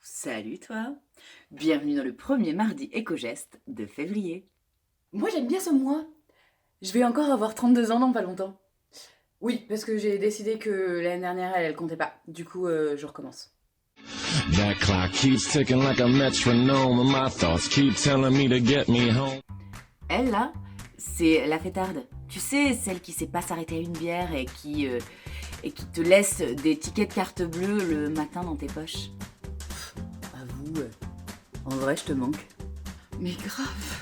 Salut toi. Bienvenue dans le premier mardi éco-geste de février. Moi j'aime bien ce mois. Je vais encore avoir 32 ans dans pas longtemps. Oui, parce que j'ai décidé que l'année dernière elle comptait pas. Du coup, je recommence. That clock keeps ticking like a metronome, and my thoughts keep telling me to get me home. Elle là, c'est la fêtarde. Tu sais, celle qui sait pas s'arrêter à une bière et qui te laisse des tickets de carte bleue le matin dans tes poches. Avoue, en vrai je te manque. Mais grave.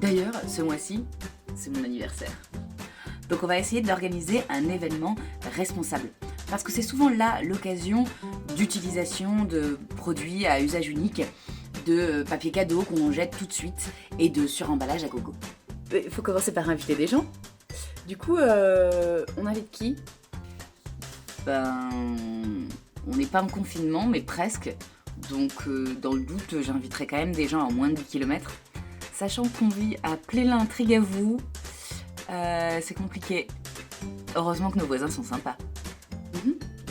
D'ailleurs, ce mois-ci, c'est mon anniversaire. Donc on va essayer d'organiser un événement responsable. Parce que c'est souvent là l'occasion d'utilisation de produits à usage unique, de papier cadeau qu'on jette tout de suite et de suremballage à gogo. Il faut commencer par inviter des gens. Du coup, on invite qui? Ben, on n'est pas en confinement, mais presque. Donc dans le doute, j'inviterai quand même des gens à moins de 10 km. Sachant qu'on vit à Plélin-Trigavou, c'est compliqué. Heureusement que nos voisins sont sympas.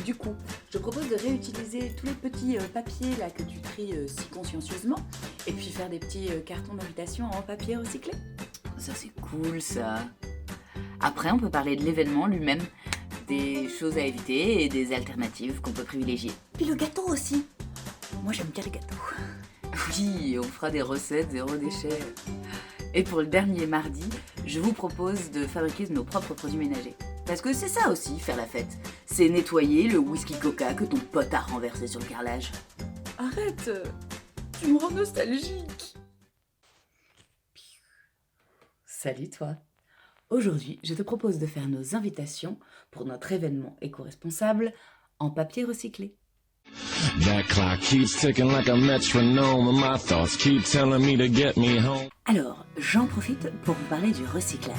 Du coup, je propose de réutiliser tous les petits papiers là que tu tries si consciencieusement et puis faire des petits cartons d'invitation en papier recyclé. Ça c'est cool ça. Après on peut parler de l'événement lui-même, des choses à éviter et des alternatives qu'on peut privilégier. Puis le gâteau aussi. Moi j'aime bien les gâteaux. Oui, on fera des recettes zéro déchet. Et pour le dernier mardi, je vous propose de fabriquer nos propres produits ménagers. Parce que c'est ça aussi, faire la fête. C'est nettoyer le whisky coca que ton pote a renversé sur le carrelage. Arrête, tu me rends nostalgique. Salut toi. Aujourd'hui, je te propose de faire nos invitations pour notre événement éco-responsable en papier recyclé. That clock keeps ticking like a metronome, and my thoughts keep telling me to get me home. Alors, j'en profite pour vous parler du recyclage.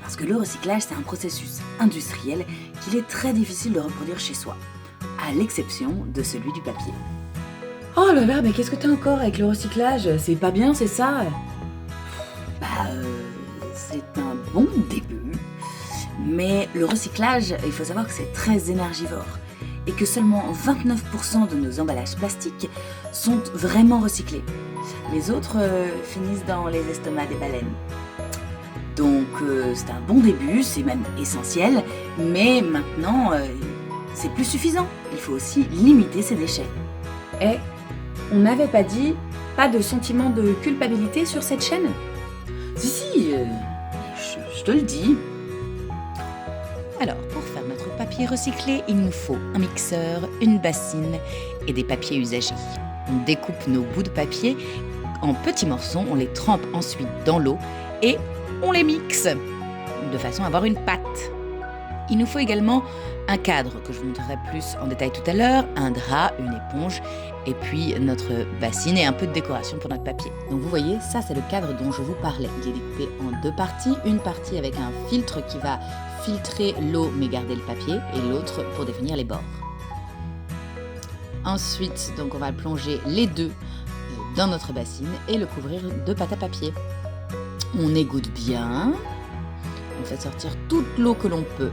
Parce que le recyclage, c'est un processus industriel qu'il est très difficile de reproduire chez soi, à l'exception de celui du papier. Oh là là, mais qu'est-ce que t'as encore avec le recyclage? C'est pas bien, c'est ça? C'est un bon début, mais le recyclage, il faut savoir que c'est très énergivore et que seulement 29% de nos emballages plastiques sont vraiment recyclés. Les autres finissent dans les estomacs des baleines. Donc c'est un bon début, c'est même essentiel, mais maintenant c'est plus suffisant. Il faut aussi limiter ces déchets. Eh, on n'avait pas dit pas de sentiment de culpabilité sur cette chaîne? Si, je te le dis. Alors, pour faire notre papier recyclé, il nous faut un mixeur, une bassine et des papiers usagés. On découpe nos bouts de papier en petits morceaux, on les trempe ensuite dans l'eau et on les mixe de façon à avoir une pâte. Il nous faut également un cadre que je vous montrerai plus en détail tout à l'heure, un drap, une éponge et puis notre bassine et un peu de décoration pour notre papier. Donc vous voyez, ça c'est le cadre dont je vous parlais. Il est découpé en deux parties, une partie avec un filtre qui va filtrer l'eau mais garder le papier et l'autre pour définir les bords. Ensuite, donc on va plonger les deux dans notre bassine et le couvrir de pâte à papier. On égoutte bien, on fait sortir toute l'eau que l'on peut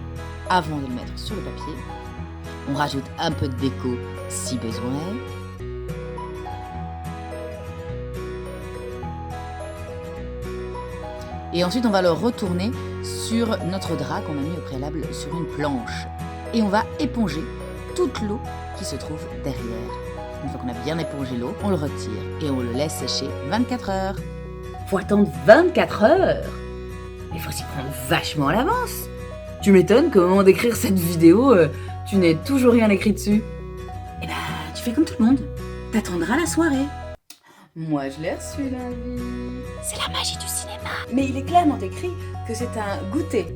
avant de le mettre sur le papier. On rajoute un peu de déco si besoin. Et ensuite, on va le retourner sur notre drap qu'on a mis au préalable sur une planche. Et on va éponger toute l'eau qui se trouve derrière. Une fois qu'on a bien épongé l'eau, on le retire et on le laisse sécher 24 heures. Faut attendre 24 heures. Il faut s'y prendre vachement à l'avance. Tu m'étonnes qu'au moment d'écrire cette vidéo, tu n'aies toujours rien écrit dessus. Eh ben, tu fais comme tout le monde. T'attendras la soirée. Moi je l'ai reçu l'invite. C'est la magie du cinéma. Mais il est clairement écrit que c'est un goûter,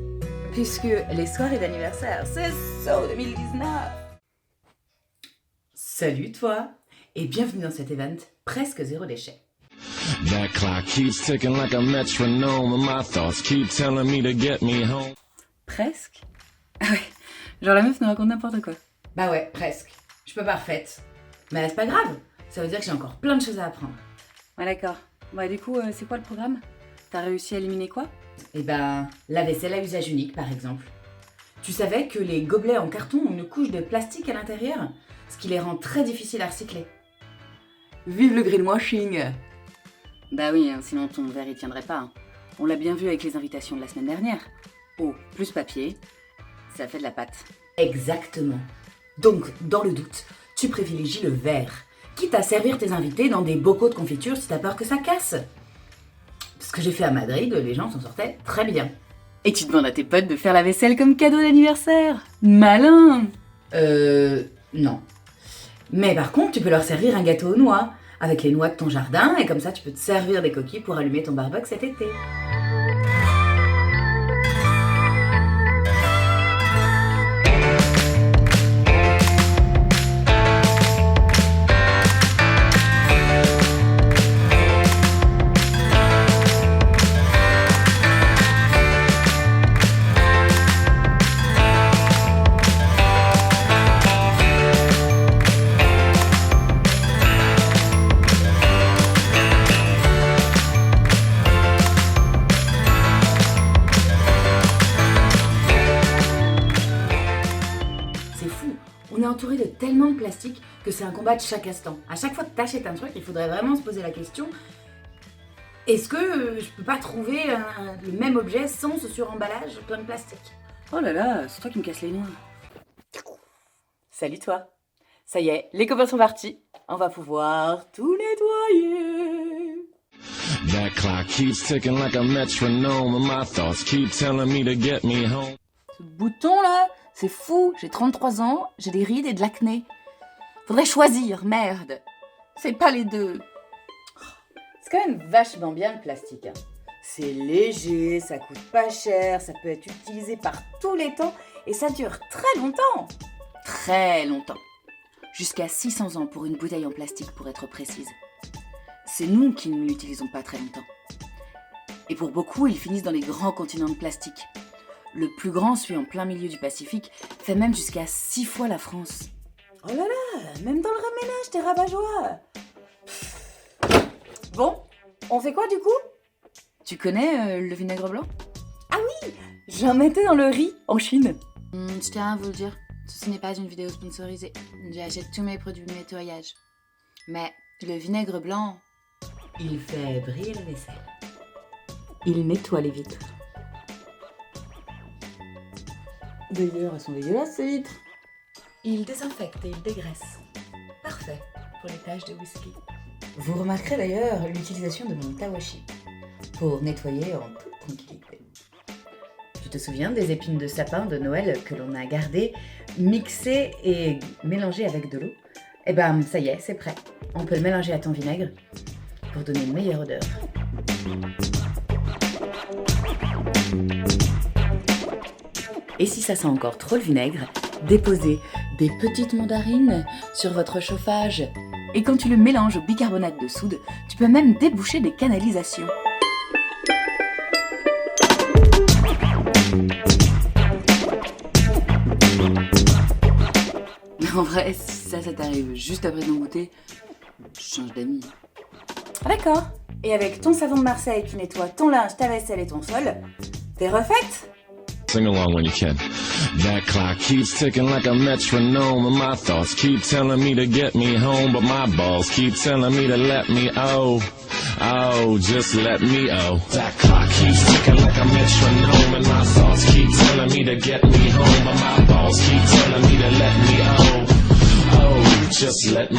puisque les soirées d'anniversaire, c'est so 2019. Salut toi, et bienvenue dans cet event presque zéro déchet. That clock keeps ticking like a metronome, and my thoughts keep telling me to get me home. Presque? Ah ouais, genre la meuf nous raconte n'importe quoi. Bah ouais, presque. Je suis pas parfaite. Mais c'est pas grave, ça veut dire que j'ai encore plein de choses à apprendre. Ouais d'accord. Bah du coup, c'est quoi le programme? T'as réussi à éliminer quoi? Eh ben, la vaisselle à usage unique par exemple. Tu savais que les gobelets en carton ont une couche de plastique à l'intérieur? ce qui les rend très difficiles à recycler. Vive le greenwashing! Bah oui, sinon ton verre il tiendrait pas. On l'a bien vu avec les invitations de la semaine dernière. Eau plus papier, ça fait de la pâte. Exactement. Donc, dans le doute, tu privilégies le verre, quitte à servir tes invités dans des bocaux de confiture si t'as peur que ça casse. Ce que j'ai fait à Madrid, les gens s'en sortaient très bien. Et tu demandes à tes potes de faire la vaisselle comme cadeau d'anniversaire. Malin! Non. Mais par contre, tu peux leur servir un gâteau aux noix, avec les noix de ton jardin, et comme ça tu peux te servir des coquilles pour allumer ton barbecue cet été. On est entouré de tellement de plastique que c'est un combat de chaque instant. À chaque fois que tu achètes un truc, il faudrait vraiment se poser la question, est-ce que je peux pas trouver le même objet sans ce suremballage plein de plastique? Oh là là, c'est toi qui me casses les noix. Salut toi. Ça y est, les copains sont partis. On va pouvoir tout nettoyer. That clock keeps ticking like a metronome, and my thoughts keep telling me to get me home. Ce bouton là, c'est fou, j'ai 33 ans, j'ai des rides et de l'acné. Faudrait choisir, merde. C'est pas les deux. C'est quand même vachement bien le plastique. C'est léger, ça coûte pas cher, ça peut être utilisé par tous les temps et ça dure très longtemps. Très longtemps. Jusqu'à 600 ans pour une bouteille en plastique pour être précise. C'est nous qui ne l'utilisons pas très longtemps. Et pour beaucoup, ils finissent dans les grands continents de plastique. Le plus grand, celui en plein milieu du Pacifique, fait même jusqu'à 6 fois la France. Oh là là, même dans le raménage, t'es rabat-joie. Bon, on fait quoi du coup? Tu connais le vinaigre blanc? Ah oui, j'en mettais dans le riz en Chine. Je tiens à vous le dire, ceci n'est pas une vidéo sponsorisée. J'achète tous mes produits de nettoyage. Mais le vinaigre blanc... Il fait briller la vaisselle. Il nettoie les vitres. D'ailleurs, elles sont dégueulasses ces vitres. Il désinfecte et il dégraisse. Parfait pour les taches de whisky. Vous remarquerez d'ailleurs l'utilisation de mon tawashi pour nettoyer en toute tranquillité. Tu te souviens des épines de sapin de Noël que l'on a gardées, mixées et mélangées avec de l'eau? Eh ben, ça y est, c'est prêt. On peut le mélanger à ton vinaigre pour donner une meilleure odeur. Et si ça sent encore trop le vinaigre, déposez des petites mandarines sur votre chauffage. Et quand tu le mélanges au bicarbonate de soude, tu peux même déboucher des canalisations. Mais en vrai, si ça t'arrive juste après ton goûter, change d'amis. Ah d'accord. Et avec ton savon de Marseille qui nettoie ton linge, ta vaisselle et ton sol, t'es refaite? Sing along when you can. That clock keeps ticking like a metronome, and my thoughts keep telling me to get me home, but my balls keep telling me to let me just let me That clock keeps ticking like a metronome, and my thoughts keep telling me to get me home, but my balls keep telling me to let me just let me